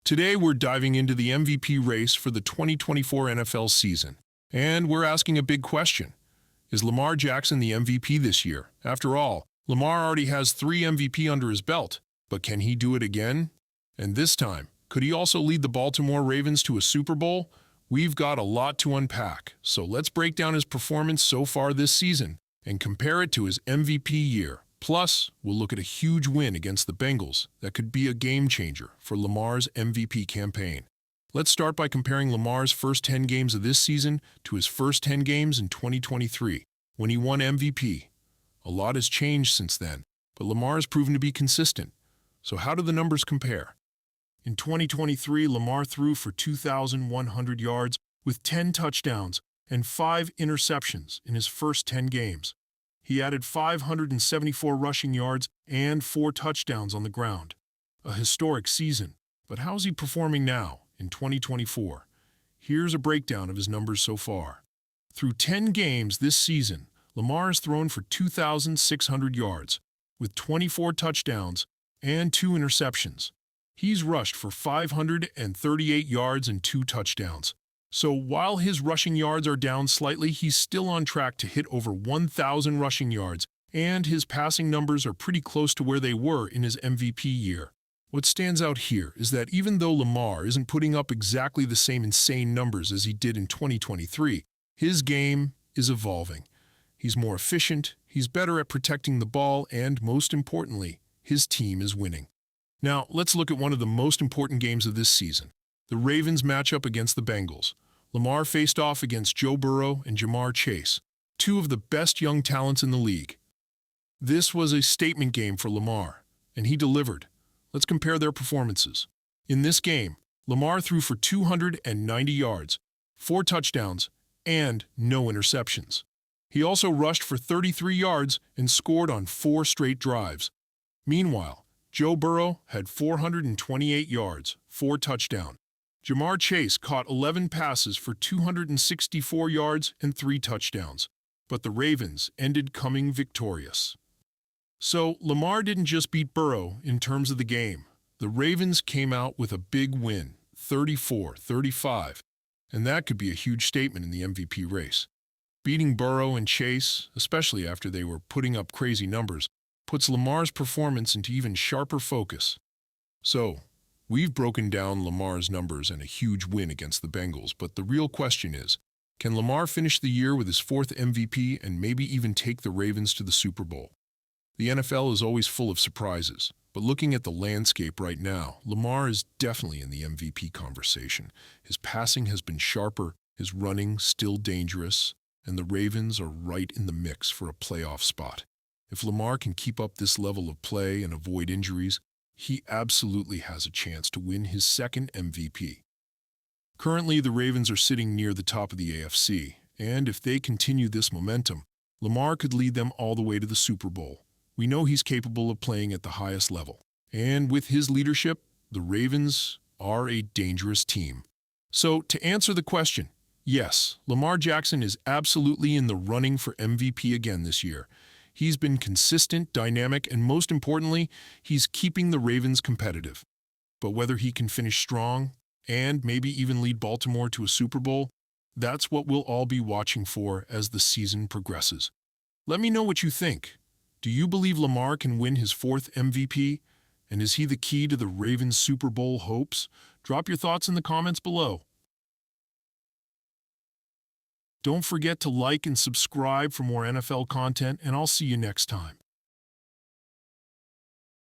Today, we're diving into the MVP race for the 2024 NFL season. And we're asking a big question. Is Lamar Jackson the MVP this year? After all, Lamar already has 3 MVP under his belt. But can he do it again? And this time, could he also lead the Baltimore Ravens to a Super Bowl? We've got a lot to unpack, so let's break down his performance so far this season and compare it to his MVP year. Plus, we'll look at a huge win against the Bengals that could be a game-changer for Lamar's MVP campaign. Let's start by comparing Lamar's first 10 games of this season to his first 10 games in 2023, when he won MVP. A lot has changed since then, but Lamar has proven to be consistent. So how do the numbers compare? In 2023, Lamar threw for 2,100 yards with 10 touchdowns and 5 interceptions in his first 10 games. He added 574 rushing yards and 4 touchdowns on the ground. A historic season. But how's he performing now, in 2024? Here's a breakdown of his numbers so far. Through 10 games this season, Lamar has thrown for 2,600 yards, with 24 touchdowns and 2 interceptions. He's rushed for 538 yards and 2 touchdowns. So while his rushing yards are down slightly, he's still on track to hit over 1,000 rushing yards, and his passing numbers are pretty close to where they were in his MVP year. What stands out here is that even though Lamar isn't putting up exactly the same insane numbers as he did in 2023, his game is evolving. He's more efficient, he's better at protecting the ball, and most importantly, his team is winning. Now, let's look at one of the most important games of this season. The Ravens matchup against the Bengals. Lamar faced off against Joe Burrow and Lamar Chase, 2 of the best young talents in the league. This was a statement game for Lamar, and he delivered. Let's compare their performances. In this game, Lamar threw for 290 yards, 4 touchdowns, and no interceptions. He also rushed for 33 yards and scored on 4 straight drives. Meanwhile, Joe Burrow had 428 yards, 4 touchdowns. Lamar Chase caught 11 passes for 264 yards and 3 touchdowns, but the Ravens ended coming victorious. So, Lamar didn't just beat Burrow in terms of the game. The Ravens came out with a big win, 34-35, and that could be a huge statement in the MVP race. Beating Burrow and Chase, especially after they were putting up crazy numbers, puts Lamar's performance into even sharper focus. So, we've broken down Lamar's numbers and a huge win against the Bengals, but the real question is, can Lamar finish the year with his 4th MVP and maybe even take the Ravens to the Super Bowl? The NFL is always full of surprises, but looking at the landscape right now, Lamar is definitely in the MVP conversation. His passing has been sharper, his running still dangerous, and the Ravens are right in the mix for a playoff spot. If Lamar can keep up this level of play and avoid injuries, he absolutely has a chance to win his 2nd MVP. Currently, the Ravens are sitting near the top of the AFC, and if they continue this momentum, Lamar could lead them all the way to the Super Bowl. We know he's capable of playing at the highest level, and with his leadership, the Ravens are a dangerous team. So, to answer the question, yes, Lamar Jackson is absolutely in the running for MVP again this year. He's been consistent, dynamic, and most importantly, he's keeping the Ravens competitive. But whether he can finish strong and maybe even lead Baltimore to a Super Bowl, that's what we'll all be watching for as the season progresses. Let me know what you think. Do you believe Lamar can win his 4th MVP? And is he the key to the Ravens' Super Bowl hopes? Drop your thoughts in the comments below. Don't forget to like and subscribe for more NFL content, and I'll see you next time.